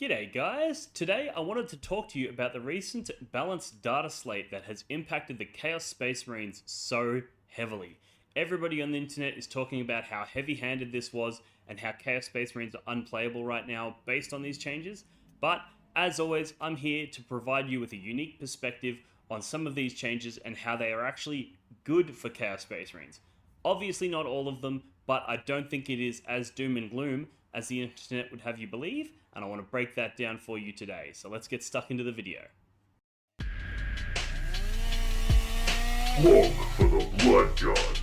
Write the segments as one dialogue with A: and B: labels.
A: G'day guys! Today I wanted to talk to you about the recent balanced data slate that has impacted the Chaos Space Marines so heavily. Everybody on the internet is talking about how heavy-handed this was and how Chaos Space Marines are unplayable right now based on these changes, but as always I'm here to provide you with a unique perspective on some of these changes and how they are actually good for Chaos Space Marines. Obviously not all of them, but I don't think it is as doom and gloom as the internet would have you believe, and I want to break that down for you today. So let's get stuck into the video.
B: Look for the Blood God.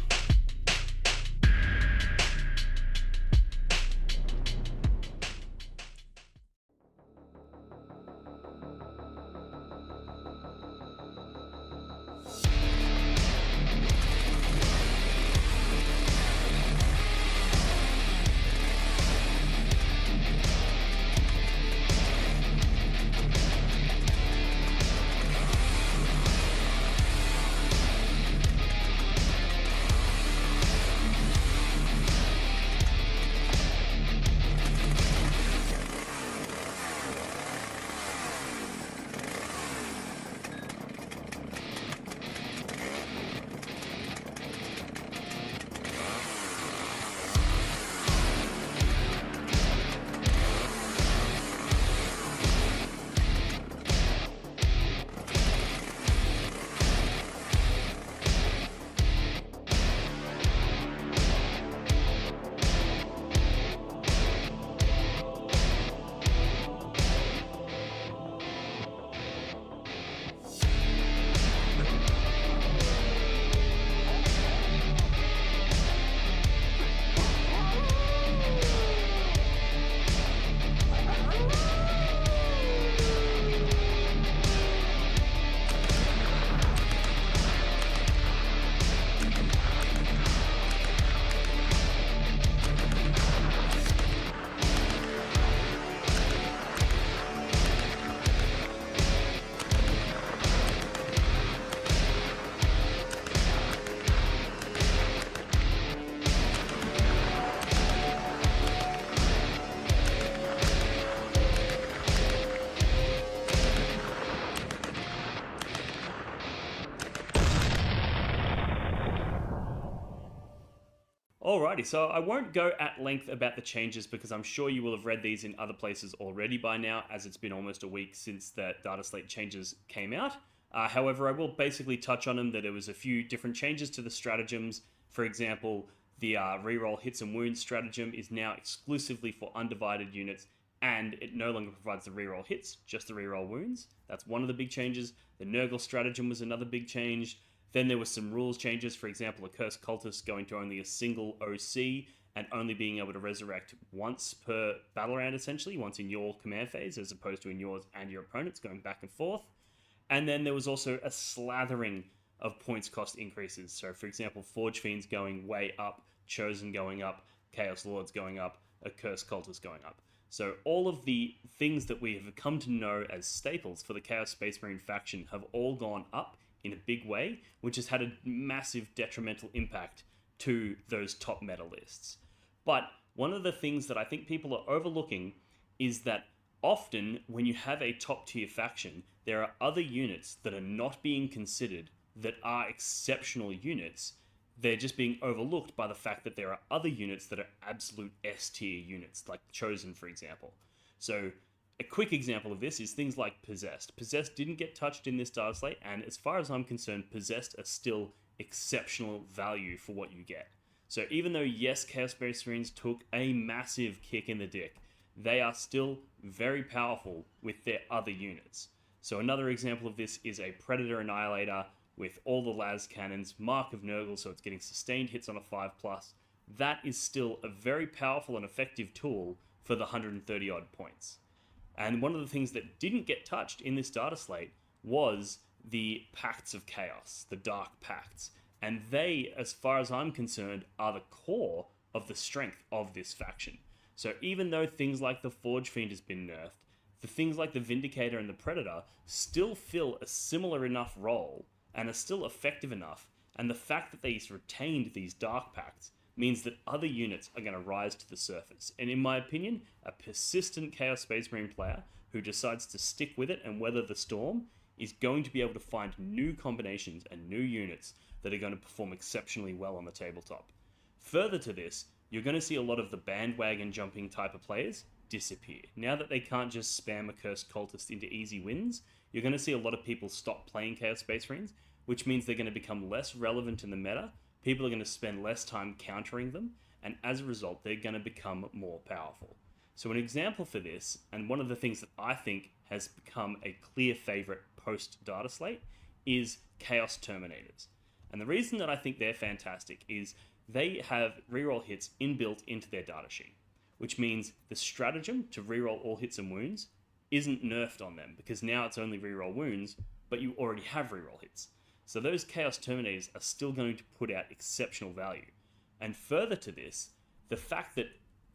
A: Alrighty, so I won't go at length about the changes because I'm sure you will have read these in other places already by now, as it's been almost a week since the Dataslate changes came out. However, I will basically touch on them, that there was a few different changes to the stratagems. For example, the reroll hits and wounds stratagem is now exclusively for undivided units, and it no longer provides the reroll hits, just the reroll wounds. That's one of the big changes. The Nurgle stratagem was another big change. Then there were some rules changes, for example, a Cursed Cultist going to only a single OC and only being able to resurrect once per battle round, essentially, once in your command phase, as opposed to in yours and your opponent's, going back and forth. And then there was also a slathering of points cost increases. So, for example, Forge Fiends going way up, Chosen going up, Chaos Lords going up, a Cursed Cultist going up. So all of the things that we have come to know as staples for the Chaos Space Marine faction have all gone up in a big way, which has had a massive detrimental impact to those top meta lists. But one of the things that I think people are overlooking is that often when you have a top tier faction, there are other units that are not being considered that are exceptional units. They're just being overlooked by the fact that there are other units that are absolute S tier units, like Chosen, for example. So a quick example of this is things like Possessed. Possessed didn't get touched in this data slate, and as far as I'm concerned, Possessed are still exceptional value for what you get. So even though, yes, Chaos Space Marines took a massive kick in the dick, they are still very powerful with their other units. So another example of this is a Predator Annihilator with all the las cannons, Mark of Nurgle, so it's getting sustained hits on a 5+. That is still a very powerful and effective tool for the 130 odd points. And one of the things that didn't get touched in this data slate was the Pacts of Chaos, the Dark Pacts. And they, as far as I'm concerned, are the core of the strength of this faction. So even though things like the Forge Fiend has been nerfed, the things like the Vindicator and the Predator still fill a similar enough role and are still effective enough, and the fact that they retained these Dark Pacts means that other units are going to rise to the surface. And in my opinion, a persistent Chaos Space Marine player who decides to stick with it and weather the storm is going to be able to find new combinations and new units that are going to perform exceptionally well on the tabletop. Further to this, you're going to see a lot of the bandwagon jumping type of players disappear. Now that they can't just spam a Cursed Cultist into easy wins, you're going to see a lot of people stop playing Chaos Space Marines, which means they're going to become less relevant in the meta, people are going to spend less time countering them, and as a result, they're going to become more powerful. So an example for this, and one of the things that I think has become a clear favorite post-Dataslate, is Chaos Terminators. And the reason that I think they're fantastic is they have reroll hits inbuilt into their datasheet, which means the stratagem to reroll all hits and wounds isn't nerfed on them, because now it's only reroll wounds, but you already have reroll hits. So those Chaos Terminators are still going to put out exceptional value. And further to this, the fact that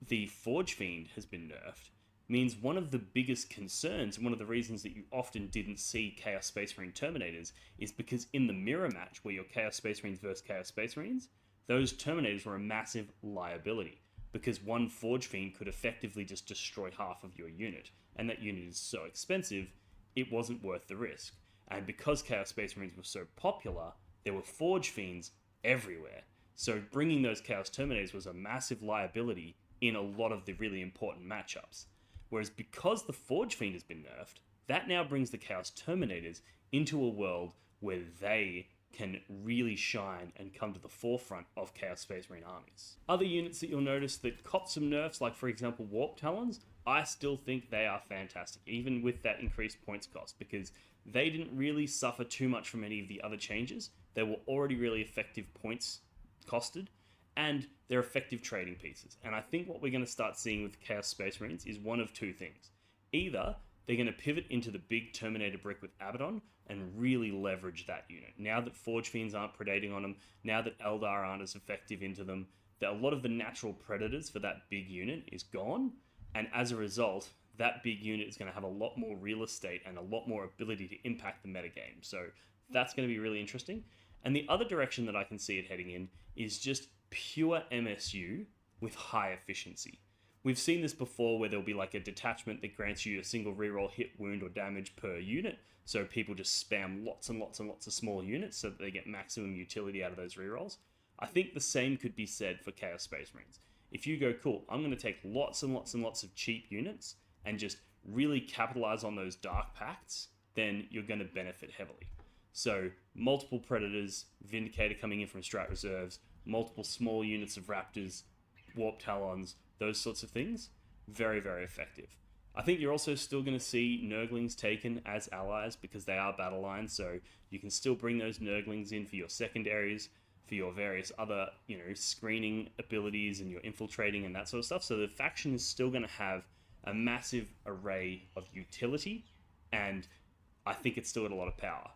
A: the Forge Fiend has been nerfed means one of the biggest concerns, and one of the reasons that you often didn't see Chaos Space Marine Terminators, is because in the mirror match where you're Chaos Space Marines versus Chaos Space Marines, those Terminators were a massive liability, because one Forge Fiend could effectively just destroy half of your unit, and that unit is so expensive, it wasn't worth the risk. And because Chaos Space Marines were so popular, there were Forge Fiends everywhere. So bringing those Chaos Terminators was a massive liability in a lot of the really important matchups. Whereas because the Forge Fiend has been nerfed, that now brings the Chaos Terminators into a world where they can really shine and come to the forefront of Chaos Space Marine armies. Other units that you'll notice that copped some nerfs, like for example Warp Talons, I still think they are fantastic, even with that increased points cost, because they didn't really suffer too much from any of the other changes. They were already really effective points costed, and they're effective trading pieces. And I think what we're going to start seeing with Chaos Space Marines is one of two things. Either they're going to pivot into the big Terminator brick with Abaddon and really leverage that unit. Now that Forge Fiends aren't predating on them, now that Eldar aren't as effective into them, that a lot of the natural predators for that big unit is gone, and as a result, that big unit is going to have a lot more real estate and a lot more ability to impact the metagame. So that's going to be really interesting. And the other direction that I can see it heading in is just pure MSU with high efficiency. We've seen this before where there'll be like a detachment that grants you a single reroll hit, wound, or damage per unit. So people just spam lots and lots and lots of small units so that they get maximum utility out of those rerolls. I think the same could be said for Chaos Space Marines. If you go, cool, I'm going to take lots and lots and lots of cheap units and just really capitalize on those Dark Pacts, then you're going to benefit heavily. So multiple Predators, Vindicator coming in from Strat Reserves, multiple small units of Raptors, Warp Talons, those sorts of things, very, very effective. I think you're also still going to see Nurglings taken as allies because they are battle lines, so you can still bring those Nurglings in for your secondaries, for your various other, screening abilities and your infiltrating and that sort of stuff. So the faction is still going to have a massive array of utility, and I think it's still got a lot of power.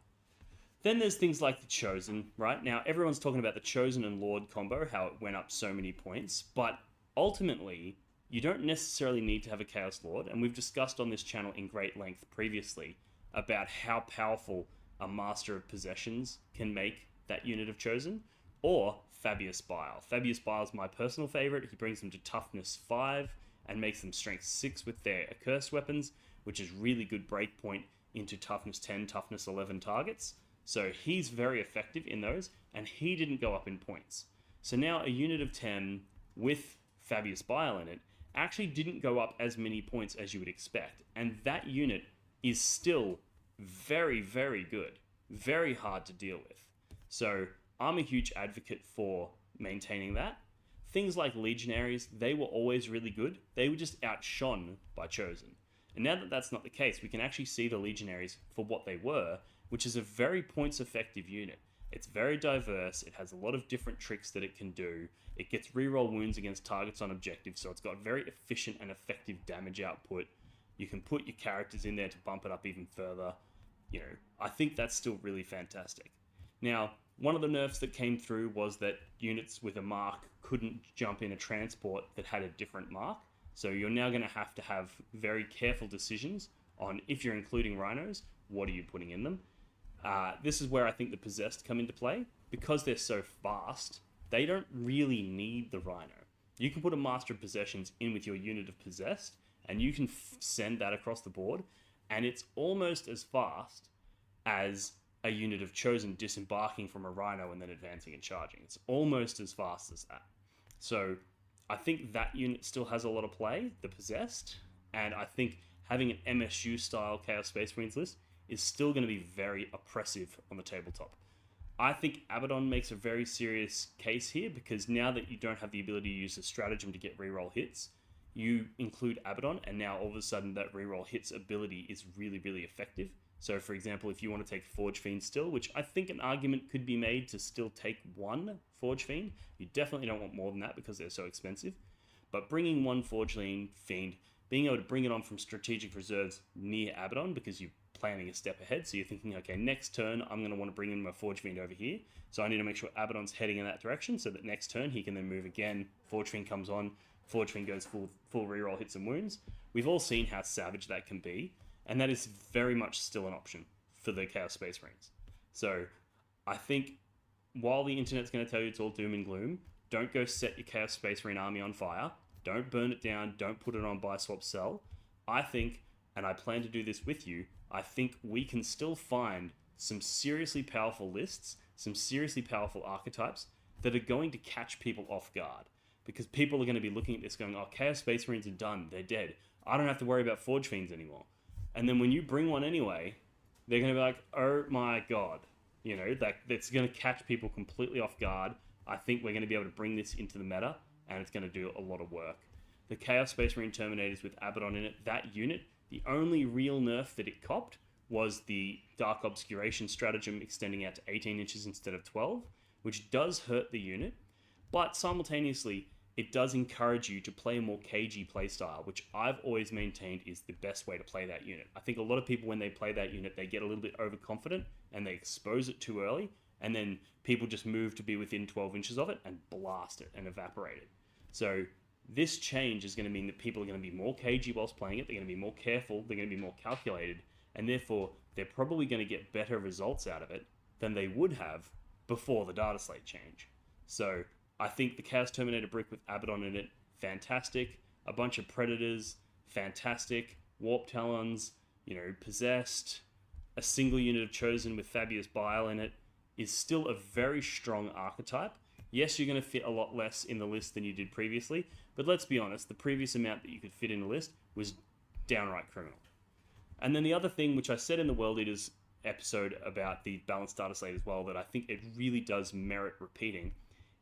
A: Then there's things like the Chosen, right? Now, everyone's talking about the Chosen and Lord combo, how it went up so many points, but ultimately, you don't necessarily need to have a Chaos Lord, and we've discussed on this channel in great length previously about how powerful a Master of Possessions can make that unit of Chosen, or Fabius Bile. Fabius Bile is my personal favorite. He brings them to Toughness 5 and makes them Strength 6 with their Accursed weapons, which is really good breakpoint into Toughness 10, Toughness 11 targets. So he's very effective in those, and he didn't go up in points. So now a unit of 10 with Fabius Bile in it actually didn't go up as many points as you would expect, and that unit is still very, very good, very hard to deal with. So I'm a huge advocate for maintaining that. Things like Legionaries, they were always really good. They were just outshone by Chosen. And now that that's not the case, we can actually see the Legionaries for what they were, which is a very points effective unit. It's very diverse, it has a lot of different tricks that it can do, it gets reroll wounds against targets on objectives, so it's got very efficient and effective damage output. You can put your characters in there to bump it up even further. I think that's still really fantastic. Now, one of the nerfs that came through was that units with a mark couldn't jump in a transport that had a different mark, so you're now going to have very careful decisions on, if you're including rhinos, what are you putting in them. This is where I think the Possessed come into play. Because they're so fast, they don't really need the Rhino. You can put a Master of Possessions in with your unit of Possessed, and you can send that across the board, and it's almost as fast as a unit of Chosen disembarking from a Rhino and then advancing and charging. It's almost as fast as that. So I think that unit still has a lot of play, the Possessed, and I think having an MSU-style Chaos Space Marines list is still going to be very oppressive on the tabletop. I think Abaddon makes a very serious case here, because now that you don't have the ability to use the stratagem to get reroll hits, you include Abaddon, and now all of a sudden that reroll hits ability is really, really effective. So, for example, if you want to take Forge Fiend still, which I think an argument could be made to still take one Forge Fiend, you definitely don't want more than that because they're so expensive. But bringing one Forge Fiend, being able to bring it on from strategic reserves near Abaddon, because you're planning a step ahead, so you're thinking, okay, next turn I'm going to want to bring in my Forge Fiend over here, so I need to make sure Abaddon's heading in that direction, so that next turn he can then move again, Forge Fiend comes on, Forge Fiend goes full reroll hits and wounds. We've all seen how savage that can be, and that is very much still an option for the Chaos Space Marines. So I think while the internet's going to tell you it's all doom and gloom, don't go set your Chaos Space Marine army on fire. Don't burn it down. Don't put it on buy, swap, sell. I think, and I plan to do this with you, I think we can still find some seriously powerful lists, some seriously powerful archetypes that are going to catch people off guard. Because people are going to be looking at this going, oh, Chaos Space Marines are done. They're dead. I don't have to worry about Forge Fiends anymore. And then when you bring one anyway, they're going to be like, oh my god. You know, that's going to catch people completely off guard. I think we're going to be able to bring this into the meta, and it's going to do a lot of work. The Chaos Space Marine Terminators with Abaddon in it, that unit, the only real nerf that it copped was the Dark Obscuration stratagem extending out to 18 inches instead of 12, which does hurt the unit, but simultaneously, it does encourage you to play a more cagey playstyle, which I've always maintained is the best way to play that unit. I think a lot of people, when they play that unit, they get a little bit overconfident and they expose it too early, and then people just move to be within 12 inches of it and blast it and evaporate it. So this change is going to mean that people are going to be more cagey whilst playing it, they're going to be more careful, they're going to be more calculated, and therefore they're probably going to get better results out of it than they would have before the Dataslate change. So I think the Chaos Terminator brick with Abaddon in it, fantastic. A bunch of Predators, fantastic. Warp Talons, Possessed. A single unit of Chosen with Fabius Bile in it is still a very strong archetype. Yes, you're going to fit a lot less in the list than you did previously, but let's be honest, the previous amount that you could fit in the list was downright criminal. And then the other thing, which I said in the World Eaters episode about the balanced data slate as well, that I think it really does merit repeating,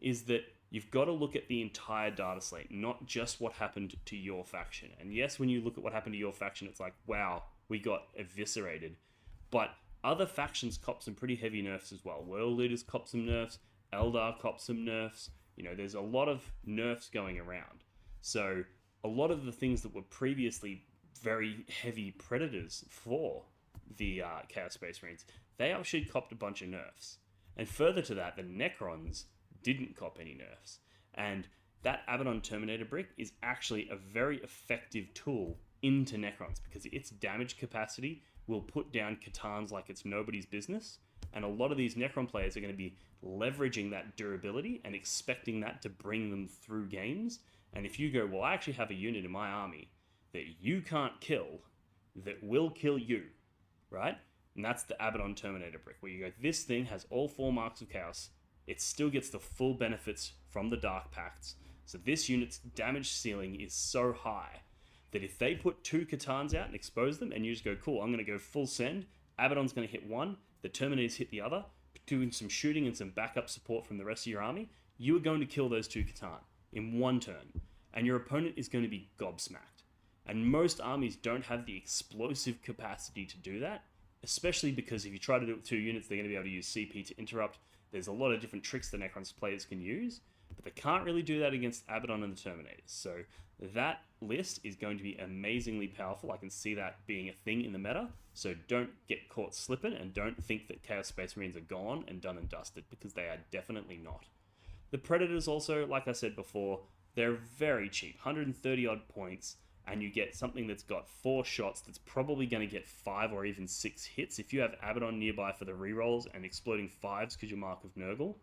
A: is that you've got to look at the entire data slate, not just what happened to your faction. And yes, when you look at what happened to your faction, it's like, wow, we got eviscerated. But other factions cop some pretty heavy nerfs as well. World Leaders cop some nerfs, Eldar cop some nerfs. There's a lot of nerfs going around. So a lot of the things that were previously very heavy predators for the Chaos Space Marines, they actually copped a bunch of nerfs. And further to that, the Necrons didn't cop any nerfs. And that Abaddon Terminator brick is actually a very effective tool into Necrons, because its damage capacity will put down Catans like it's nobody's business. And a lot of these Necron players are going to be leveraging that durability and expecting that to bring them through games. And if you go, well, I actually have a unit in my army that you can't kill, that will kill you, right? And that's the Abaddon Terminator brick, where you go, this thing has all 4 marks of chaos. It still gets the full benefits from the Dark Pacts. So this unit's damage ceiling is so high that if they put 2 Catans out and expose them, and you just go, cool, I'm going to go full send, Abaddon's going to hit one, the Terminators hit the other, doing some shooting and some backup support from the rest of your army, you are going to kill those 2 Catan in one turn. And your opponent is going to be gobsmacked. And most armies don't have the explosive capacity to do that, especially because if you try to do it with 2 units, they're going to be able to use CP to interrupt. There's a lot of different tricks the Necrons players can use, but they can't really do that against Abaddon and the Terminators. So that list is going to be amazingly powerful. I can see that being a thing in the meta. So don't get caught slipping, and don't think that Chaos Space Marines are gone and done and dusted, because they are definitely not. The Predators also, like I said before, they're very cheap, 130 odd points, and you get something that's got 4 shots that's probably going to get 5 or even 6 hits. If you have Abaddon nearby for the rerolls and exploding 5s because you're Mark of Nurgle,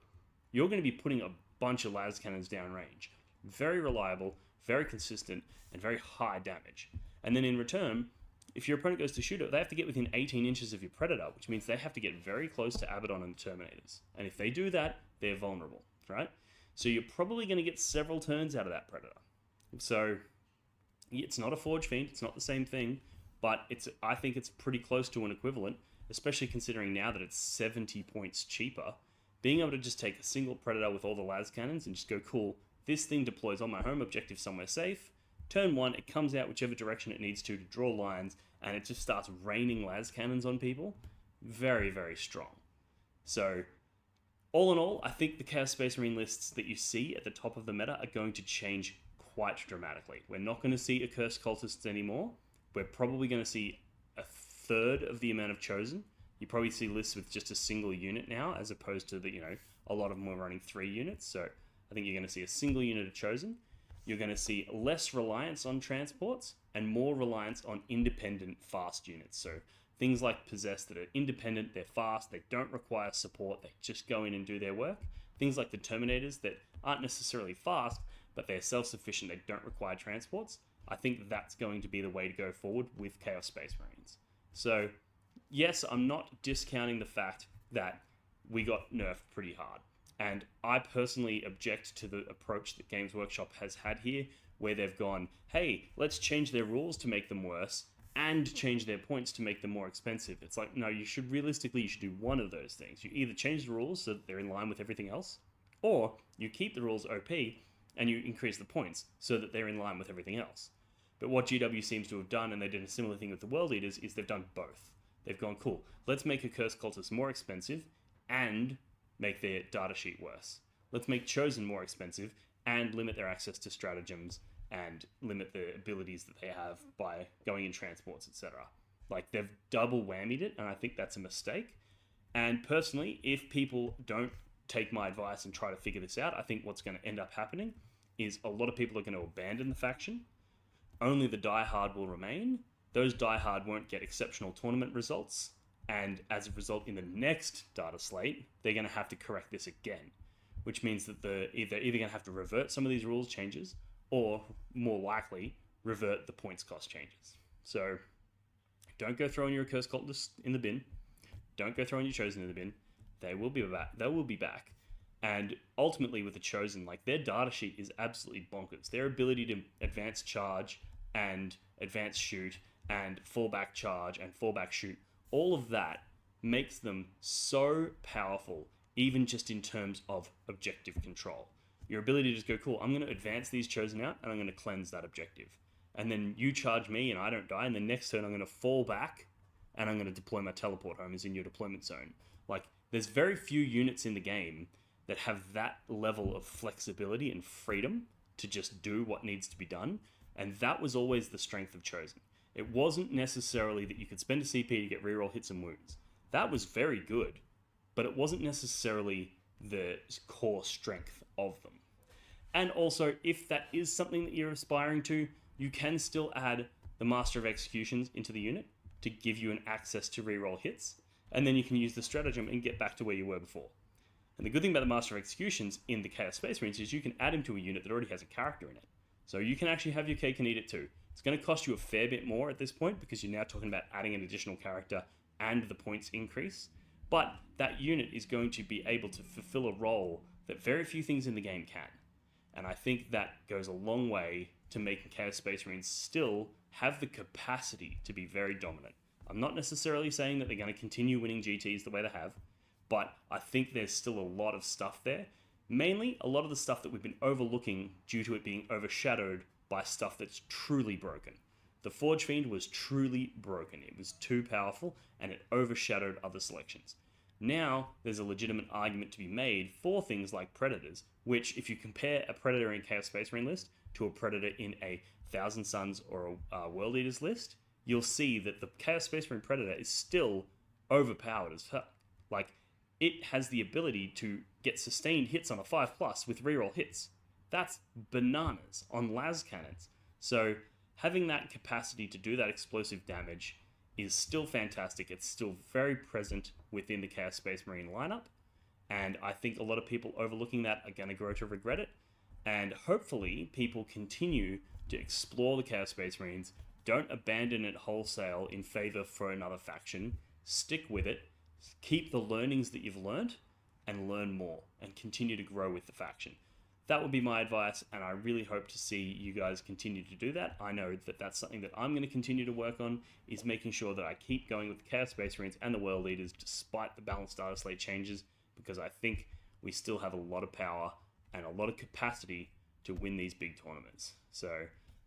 A: you're going to be putting a bunch of las cannons downrange. Very reliable, very consistent, and very high damage. And then in return, if your opponent goes to shoot it, they have to get within 18 inches of your Predator, which means they have to get very close to Abaddon and the Terminators. And if they do that, they're vulnerable, right? So you're probably going to get several turns out of that Predator. So it's not a Forge Fiend, it's not the same thing, but I think it's pretty close to an equivalent, especially considering now that it's 70 points cheaper. Being able to just take a single Predator with all the las cannons and just go, cool, this thing deploys on my home objective somewhere safe. Turn 1, it comes out whichever direction it needs to draw lines, and it just starts raining las cannons on people. Very, very strong. So, all in all, I think the Chaos Space Marine lists that you see at the top of the meta are going to change quite dramatically. We're not going to see Accursed Cultists anymore. We're probably going to see a third of the amount of Chosen. You probably see lists with just a single unit now, as opposed to a lot of them are running 3 units. So I think you're going to see a single unit of Chosen. You're going to see less reliance on transports and more reliance on independent fast units. So things like Possessed that are independent, they're fast, they don't require support, they just go in and do their work. Things like the Terminators that aren't necessarily fast, but they're self-sufficient, they don't require transports. I think that's going to be the way to go forward with Chaos Space Marines. So yes, I'm not discounting the fact that we got nerfed pretty hard. And I personally object to the approach that Games Workshop has had here, where they've gone, hey, let's change their rules to make them worse, and change their points to make them more expensive. It's like, no, you should do one of those things. You either change the rules so that they're in line with everything else, or you keep the rules OP, and you increase the points so that they're in line with everything else. But what GW seems to have done, and they did a similar thing with the World Eaters, is they've done both. They've gone, cool, let's make Accursed Cultists more expensive, and make their data sheet worse. Let's make Chosen more expensive and limit their access to stratagems and limit the abilities that they have by going in transports, etc. Like, they've double whammied it, and I think that's a mistake. And personally, if people don't take my advice and try to figure this out, I think what's going to end up happening is a lot of people are going to abandon the faction. Only the diehard will remain. Those diehard won't get exceptional tournament results. And as a result, in the next data slate, they're going to have to correct this again, which means that they're either going to have to revert some of these rules changes, or more likely, revert the points cost changes. So don't go throwing your Accursed Cultists in the bin. Don't go throwing your Chosen in the bin. They will be back. They will be back. And ultimately, with the Chosen, like, their data sheet is absolutely bonkers. Their ability to advance charge and advance shoot and fallback charge and fallback shoot, all of that makes them so powerful, even just in terms of objective control. Your ability to just go, cool, I'm going to advance these Chosen out, and I'm going to cleanse that objective. And then you charge me, and I don't die, and the next turn I'm going to fall back, and I'm going to deploy my teleport home as in your deployment zone. Like, there's very few units in the game that have that level of flexibility and freedom to just do what needs to be done, and that was always the strength of Chosen. It wasn't necessarily that you could spend a CP to get reroll hits and wounds. That was very good, but it wasn't necessarily the core strength of them. And also, if that is something that you're aspiring to, you can still add the Master of Executions into the unit to give you an access to reroll hits, and then you can use the stratagem and get back to where you were before. And the good thing about the Master of Executions in the Chaos Space Marines is you can add him to a unit that already has a character in it. So you can actually have your cake and eat it too. It's going to cost you a fair bit more at this point because you're now talking about adding an additional character and the points increase. But that unit is going to be able to fulfill a role that very few things in the game can. And I think that goes a long way to making Chaos Space Marines still have the capacity to be very dominant. I'm not necessarily saying that they're going to continue winning GTs the way they have, but I think there's still a lot of stuff there. Mainly, a lot of the stuff that we've been overlooking due to it being overshadowed by stuff that's truly broken. The Forge Fiend was truly broken. It was too powerful, and it overshadowed other selections. Now, there's a legitimate argument to be made for things like Predators, which, if you compare a Predator in Chaos Space Marine list to a Predator in a Thousand Suns or a World Eaters list, you'll see that the Chaos Space Marine Predator is still overpowered as hell. Like, it has the ability to get sustained hits on a 5+ with reroll hits. That's bananas on las cannons. So having that capacity to do that explosive damage is still fantastic. It's still very present within the Chaos Space Marine lineup. And I think a lot of people overlooking that are going to grow to regret it. And hopefully people continue to explore the Chaos Space Marines. Don't abandon it wholesale in favor for another faction. Stick with it. Keep the learnings that you've learned and learn more and continue to grow with the faction. That would be my advice, and I really hope to see you guys continue to do that. I know that that's something that I'm going to continue to work on, is making sure that I keep going with the Chaos Space Marines and the World Leaders despite the balanced data slate changes, because I think we still have a lot of power and a lot of capacity to win these big tournaments. So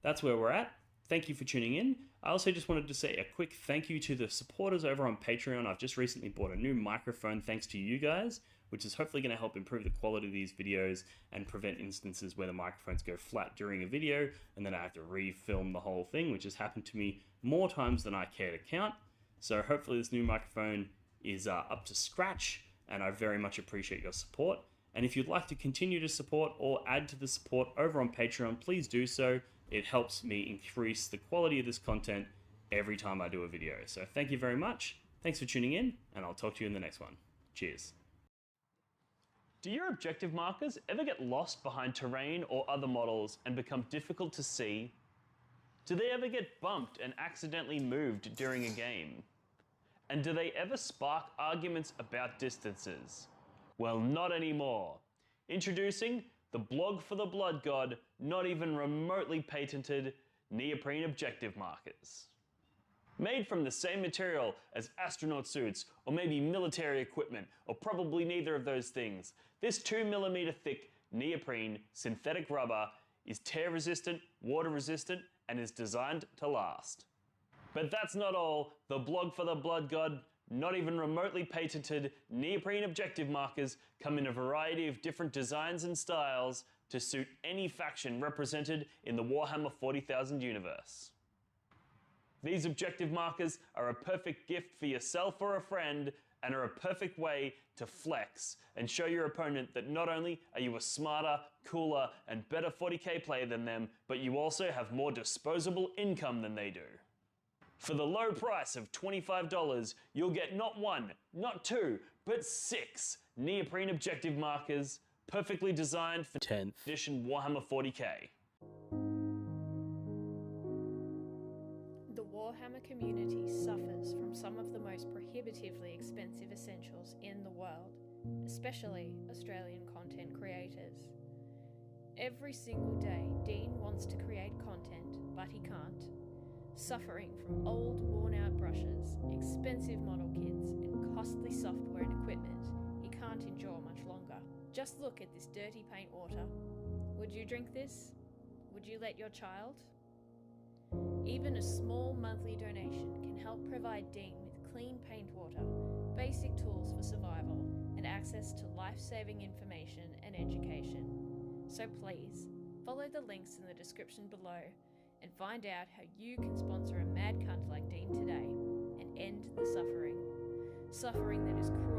A: that's where we're at. Thank you for tuning in. I also just wanted to say a quick thank you to the supporters over on Patreon. I've just recently bought a new microphone thanks to you guys, which is hopefully going to help improve the quality of these videos and prevent instances where the microphones go flat during a video and then I have to refilm the whole thing, which has happened to me more times than I care to count. So hopefully this new microphone is up to scratch, and I very much appreciate your support. And if you'd like to continue to support or add to the support over on Patreon, please do so. It helps me increase the quality of this content every time I do a video. So thank you very much. Thanks for tuning in, and I'll talk to you in the next one. Cheers.
C: Do your objective markers ever get lost behind terrain or other models and become difficult to see? Do they ever get bumped and accidentally moved during a game? And do they ever spark arguments about distances? Well, not anymore. Introducing the blog for the Blood God, not even remotely patented neoprene objective markers. Made from the same material as astronaut suits, or maybe military equipment, or probably neither of those things, this 2mm thick neoprene synthetic rubber is tear resistant, water resistant, and is designed to last. But that's not all. The blog for the Blood God, not even remotely patented neoprene objective markers come in a variety of different designs and styles to suit any faction represented in the Warhammer 40,000 universe. These objective markers are a perfect gift for yourself or a friend, and are a perfect way to flex and show your opponent that not only are you a smarter, cooler, and better 40k player than them, but you also have more disposable income than they do. For the low price of $25, you'll get not one, not two, but 6 neoprene objective markers, perfectly designed for 10th edition Warhammer 40k.
D: The Warhammer community suffers from some of the most prohibitively expensive essentials in the world, especially Australian content creators. Every single day, Dean wants to create content, but he can't. Suffering from old, worn-out brushes, expensive model kits, and costly software and equipment, he can't endure much longer. Just look at this dirty paint water. Would you drink this? Would you let your child? Even a small monthly donation can help provide Dean with clean paint water, basic tools for survival, and access to life-saving information and education. So please, follow the links in the description below and find out how you can sponsor a mad cunt like Dean today and end the suffering. Suffering that is cruel